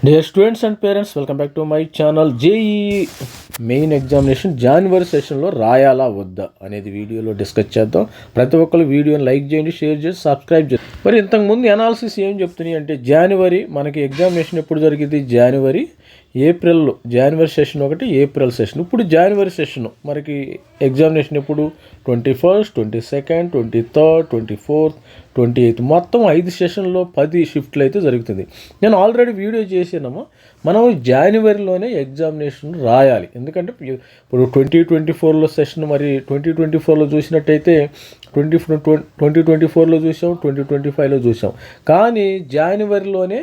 Dear students and parents, welcome back to my channel. JEE main examination జనవరి సెషన్లో రాయాలా వద్దా అనేది వీడియోలో డిస్కస్ చేద్దాం. ప్రతి ఒక్కరు వీడియోని లైక్ చేయండి, షేర్ చేసి సబ్స్క్రైబ్ చేయండి. మరి ఇంతకుముందు అనాలిసిస్ ఏం చెప్తున్నాయి అంటే జనవరి మనకి ఎగ్జామినేషన్ ఎప్పుడు జరిగింది? జనవరి సెషన్ ఒకటి, ఏప్రిల్ సెషన్. ఇప్పుడు జనవరి సెషన్ మనకి ఎగ్జామినేషన్ ఎప్పుడు? 21st, 22nd, 23rd, 24th, 28th, మొత్తం 5 సెషన్లో 10 షిఫ్ట్లు అయితే జరుగుతుంది. నేను ఆల్రెడీ వీడియో చేసాము. మనం జనవరిలోనే ఎగ్జామినేషన్ రాయాలి. ఎందుకంటే ఇప్పుడు 2024లో సెషన్, మరి 2024లో చూసినట్టయితే 2024లో చూసాం, 2025లో చూసాం. కానీ జనవరిలోనే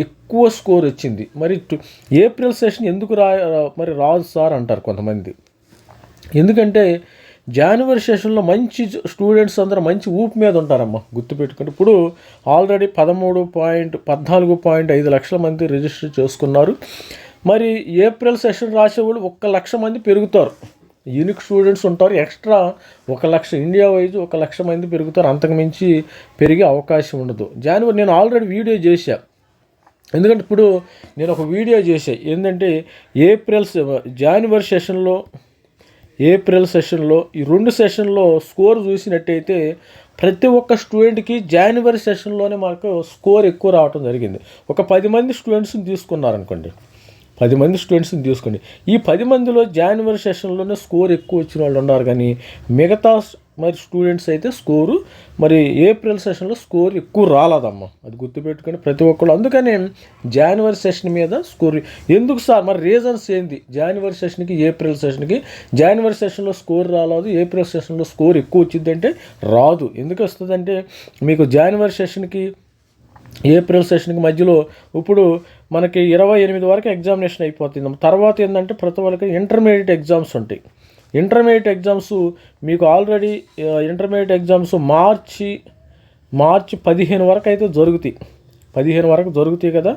ఎక్కువ స్కోర్ వచ్చింది. మరి ఏప్రిల్ సెషన్ ఎందుకు రాదు సార్ అంటారు కొంతమంది. ఎందుకంటే జనవరి సెషన్లో మంచి స్టూడెంట్స్ అందరూ మంచి ఊపు మీద ఉంటారమ్మా, గుర్తుపెట్టుకుంటే. ఇప్పుడు ఆల్రెడీ 14.5 లక్షల మంది రిజిస్టర్ చేసుకున్నారు. మరి ఏప్రిల్ సెషన్ రాసేవాళ్ళు 1 లక్ష మంది పెరుగుతారు. యూనిక్ స్టూడెంట్స్ ఉంటారు, ఎక్స్ట్రా 1 లక్ష, ఇండియా వైజ్ 1 లక్ష మంది పెరుగుతారు. అంతకుమించి పెరిగే అవకాశం ఉండదు. జనవరి నేను ఆల్రెడీ వీడియో చేశాను. ఎందుకంటే ఇప్పుడు నేను ఒక వీడియో చేశాను ఏంటంటే ఏప్రిల్ సెషన్లో ఈ 2 సెషన్లో స్కోర్ చూసినట్టయితే ప్రతి ఒక్క స్టూడెంట్కి జనవరి సెషన్లోనే మాకు స్కోర్ ఎక్కువ రావడం జరిగింది. ఒక 10 మంది స్టూడెంట్స్ని తీసుకున్నారనుకోండి, 10 మంది స్టూడెంట్స్ని తీసుకోండి. ఈ 10 మందిలో జనవరి సెషన్లోనే స్కోర్ ఎక్కువ వచ్చిన వాళ్ళు ఉన్నారు. కానీ మిగతా మరి స్టూడెంట్స్ అయితే స్కోరు మరి ఏప్రిల్ సెషన్లో స్కోర్ ఎక్కువ రాలేదమ్మా, అది గుర్తుపెట్టుకొని ప్రతి ఒక్కళ్ళు. అందుకని జనవరి సెషన్ మీద స్కోర్ ఎందుకు సార్, మరి రీజన్స్ ఏంది? జనవరి సెషన్కి ఏప్రిల్ సెషన్కి జనవరి సెషన్లో స్కోర్ రాలేదు, ఏప్రిల్ సెషన్లో స్కోర్ ఎక్కువ వచ్చిందంటే రాదు. ఎందుకు వస్తుందంటే మీకు జనవరి సెషన్కి ఏప్రిల్ సెషన్కి మధ్యలో ఇప్పుడు మనకి 28 వరకు ఎగ్జామినేషన్ అయిపోతుంది. తర్వాత ఏంటంటే ప్రతి ఒక్కరికి ఇంటర్మీడియట్ ఎగ్జామ్స్ ఉంటాయి. ఇంటర్మీడియట్ ఎగ్జామ్స్ మీకు ఆల్రెడీ ఇంటర్మీడియట్ ఎగ్జామ్స్ మార్చి 15 వరకు అయితే జరుగుతాయి. 15 వరకు జరుగుతాయి కదా.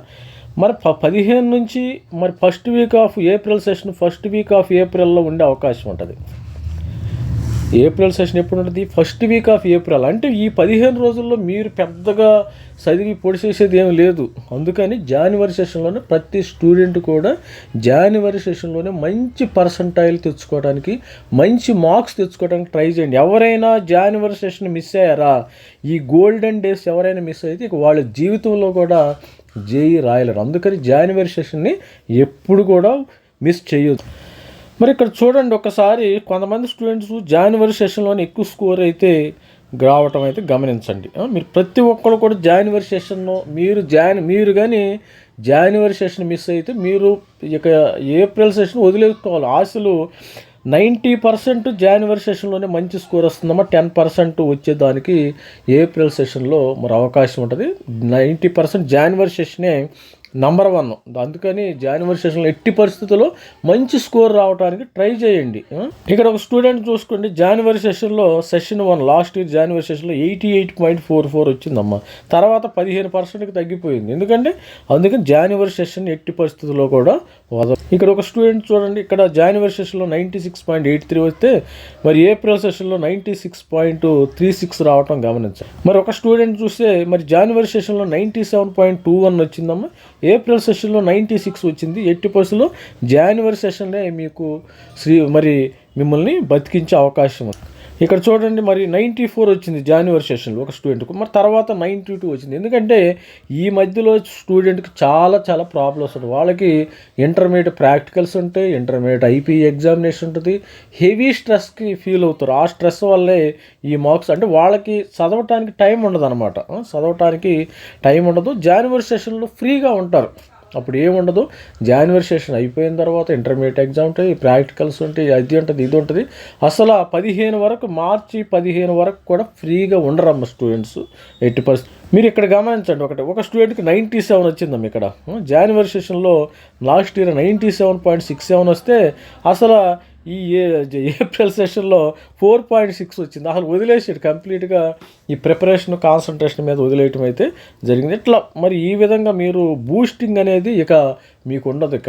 మరి 15 నుంచి మరి ఫస్ట్ వీక్ ఆఫ్ ఏప్రిల్లో ఉండే అవకాశం ఉంటుంది. ఏప్రిల్ సెషన్ ఎప్పుడు ఉంటుంది? First week off April. అంటే ఈ 15 రోజుల్లో మీరు పెద్దగా చదివి పొడిచేసేది ఏం లేదు. అందుకని జనవరి సెషన్లోనే ప్రతి స్టూడెంట్ కూడా జనవరి సెషన్లోనే మంచి పర్సంటైల్ తెచ్చుకోవడానికి, మంచి మార్క్స్ తెచ్చుకోవడానికి ట్రై చేయండి. ఎవరైనా జనవరి సెషన్ మిస్ అయ్యారా, ఈ గోల్డెన్ డేస్ ఎవరైనా మిస్ అయితే ఇక వాళ్ళ జీవితంలో కూడా జేఈ రాయలేరు. అందుకని జనవరి సెషన్ని ఎప్పుడు కూడా మిస్ చేయొద్దు. మరి ఇక్కడ చూడండి ఒకసారి, కొంతమంది స్టూడెంట్స్ జనవరి సెషన్లోనే ఎక్కువ స్కోర్ అయితే రావటం అయితే గమనించండి. మీరు ప్రతి ఒక్కరు కూడా జనవరి సెషన్లో మీరు కానీ జనవరి సెషన్ మిస్ అయితే మీరు ఇక ఏప్రిల్ సెషన్ వదిలేసుకోవాలి. అసలు 90% జనవరి సెషన్లోనే మంచి స్కోర్ వస్తుందమ్మా. 10% వచ్చేదానికి ఏప్రిల్ సెషన్లో మరి అవకాశం ఉంటుంది. 90% జనవరి సెషనే నంబర్ 1. అందుకని జనవరి సెషన్లో ఎట్టి పరిస్థితుల్లో మంచి స్కోర్ రావడానికి ట్రై చేయండి. ఇక్కడ ఒక స్టూడెంట్ చూసుకోండి, జనవరి సెషన్లో సెషన్ 1 లాస్ట్ ఇయర్ జనవరి సెషన్లో 88.44 వచ్చిందమ్మా. తర్వాత 15%కి తగ్గిపోయింది. అందుకని జనవరి సెషన్ ఎట్టి పరిస్థితుల్లో కూడా ఇక్కడ ఒక స్టూడెంట్ చూడండి, ఇక్కడ జనవరి సెషన్లో 96.83 వస్తే మరి ఏప్రిల్ సెషన్లో 96.36 రావటం గమనించాలి. మరి ఒక స్టూడెంట్ చూస్తే మరి జనవరి సెషన్లో 97.21 వచ్చిందమ్మా, ఏప్రిల్ సెషన్లో 96 వచ్చింది. ఎట్టి పరిస్థితుల్లో జనవరి సెషన్లే మీకు మరి మిమ్మల్ని బతికించే అవకాశం ఉంది. ఇక్కడ చూడండి, మరి 94 వచ్చింది జనవరి సెషన్లో ఒక స్టూడెంట్కు. మరి తర్వాత 92 వచ్చింది. ఎందుకంటే ఈ మధ్యలో స్టూడెంట్కి చాలా ప్రాబ్లమ్స్ ఉంటాయి. వాళ్ళకి ఇంటర్మీడియట్ ప్రాక్టికల్స్ ఉంటాయి, ఇంటర్మీడియట్ ఐపీ ఎగ్జామినేషన్ ఉంటుంది. హెవీ స్ట్రెస్కి ఫీల్ అవుతారు. ఆ స్ట్రెస్ వల్లే ఈ మార్క్స్, అంటే వాళ్ళకి చదవటానికి టైం ఉండదు అనమాట. జనవరి సెషన్లో ఫ్రీగా ఉంటారు. అప్పుడు ఏముండదు. జనవరి సెషన్ అయిపోయిన తర్వాత ఇంటర్మీడియట్ ఎగ్జామ్ ఉంటాయి, ప్రాక్టికల్స్ ఉంటాయి, అది ఉంటుంది, ఇది ఉంటుంది. అసలు 15 వరకు, మార్చి 15 వరకు కూడా ఫ్రీగా ఉండరమ్మ స్టూడెంట్స్ ఎట్టి పరిస్థితి. మీరు ఇక్కడ గమనించండి, ఒక స్టూడెంట్కి 97 వచ్చిందమ్మ. ఇక్కడ జనవరి సెషన్లో లాస్ట్ ఇయర్ 97.67 వస్తే అసలు ఈ ఏప్రిల్ సెషన్లో 4.6 వచ్చింది. అసలు వదిలేసాడు కంప్లీట్గా. ఈ ప్రిపరేషన్, కాన్సన్ట్రేషన్ మీద వదిలేయటం అయితే జరిగింది. ఇట్లా మరి ఈ విధంగా మీరు బూస్టింగ్ అనేది ఇక మీకు ఉండదు.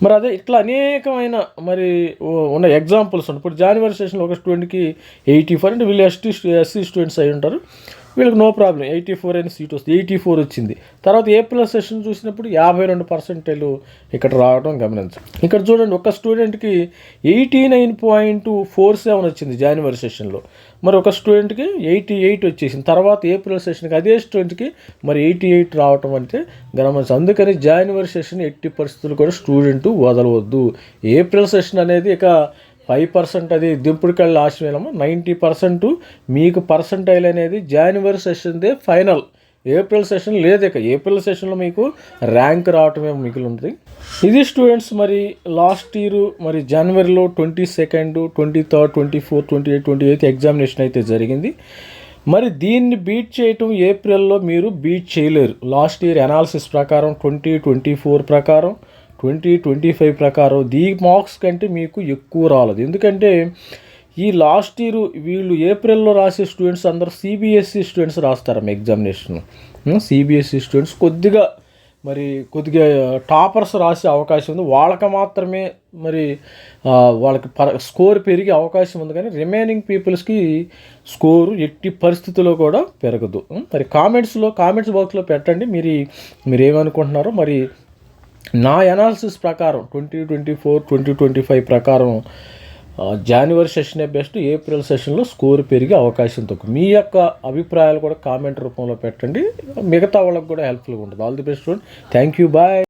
మరి అదే ఇట్లా అనేకమైన మరి ఉన్న ఎగ్జాంపుల్స్ ఉన్నాయి. ఇప్పుడు జనవరి సెషన్లో ఒక స్టూడెంట్కి 84, అంటే వీళ్ళు ఎస్సీ స్టూడెంట్స్ అయి ఉంటారు. వీళ్ళకి నో ప్రాబ్లం 84 అనే సీట్ వస్తుంది, 84 వచ్చింది. తర్వాత ఏప్రిల్ సెషన్ చూసినప్పుడు 52% ఇక్కడ రావడం గమనించండి. ఇక్కడ చూడండి, ఒక స్టూడెంట్కి 89.47 వచ్చింది జనవరి సెషన్లో, మరి ఒక స్టూడెంట్కి 88 వచ్చేసింది. తర్వాత ఏప్రిల్ సెషన్కి అదే స్టూడెంట్కి మరి 88 రావటం అంటే గమనించండి. అందుకని జనవరి సెషన్ ఎట్టి పరిస్థితులు కూడా స్టూడెంట్ వదలవద్దు. ఏప్రిల్ సెషన్ అనేది ఇక 5% అది దింపుడుకెళ్ళి ఆశ్రమేమో, 90% మీకు పర్సంటైల్ అనేది జనవరి సెషన్దే ఫైనల్. ఏప్రిల్ సెషన్ లేదు. ఇక ఏప్రిల్ సెషన్లో మీకు ర్యాంక్ రావటమే మిగిలి ఉంటుంది. ఇది స్టూడెంట్స్ మరి లాస్ట్ ఇయర్ మరి జనవరిలో 22, 23, 24, 28, 28 ఎగ్జామినేషన్ అయితే జరిగింది. మరి దీన్ని బీట్ చేయటం ఏప్రిల్లో మీరు బీట్ చేయలేరు. లాస్ట్ ఇయర్ అనాలిసిస్ ప్రకారం 2024 ప్రకారం 2025 ప్రకారం దీ మార్క్స్ కంటే మీకు ఎక్కువ రాలేదు. ఎందుకంటే ఈ లాస్ట్ ఇయర్ వీళ్ళు ఏప్రిల్లో రాసే స్టూడెంట్స్ అందరూ సిబిఎస్ఈ స్టూడెంట్స్ రాస్తారమ్మ ఎగ్జామినేషన్. సిబిఎస్ఈ స్టూడెంట్స్ కొద్దిగా టాపర్స్ రాసే అవకాశం ఉంది. వాళ్ళకి మాత్రమే మరి వాళ్ళకి స్కోర్ పెరిగే అవకాశం ఉంది, కానీ రిమైనింగ్ పీపుల్స్కి స్కోరు ఎట్టి పరిస్థితుల్లో కూడా పెరగదు. మరి కామెంట్స్ బాక్స్లో పెట్టండి మీరు ఏమనుకుంటున్నారో. మరి నా అనాలిసిస్ ప్రకారం 2024, 2025 ప్రకారం జనవరి సెషనే బెస్ట్. ఏప్రిల్ సెషన్లో స్కోర్ పెరిగే అవకాశం తక్కువ. మీ యొక్క అభిప్రాయాలు కూడా కామెంట్ రూపంలో పెట్టండి, మిగతా వాళ్ళకి కూడా హెల్ప్ఫుల్గా ఉంటుంది. All the best student. Thank you, bye.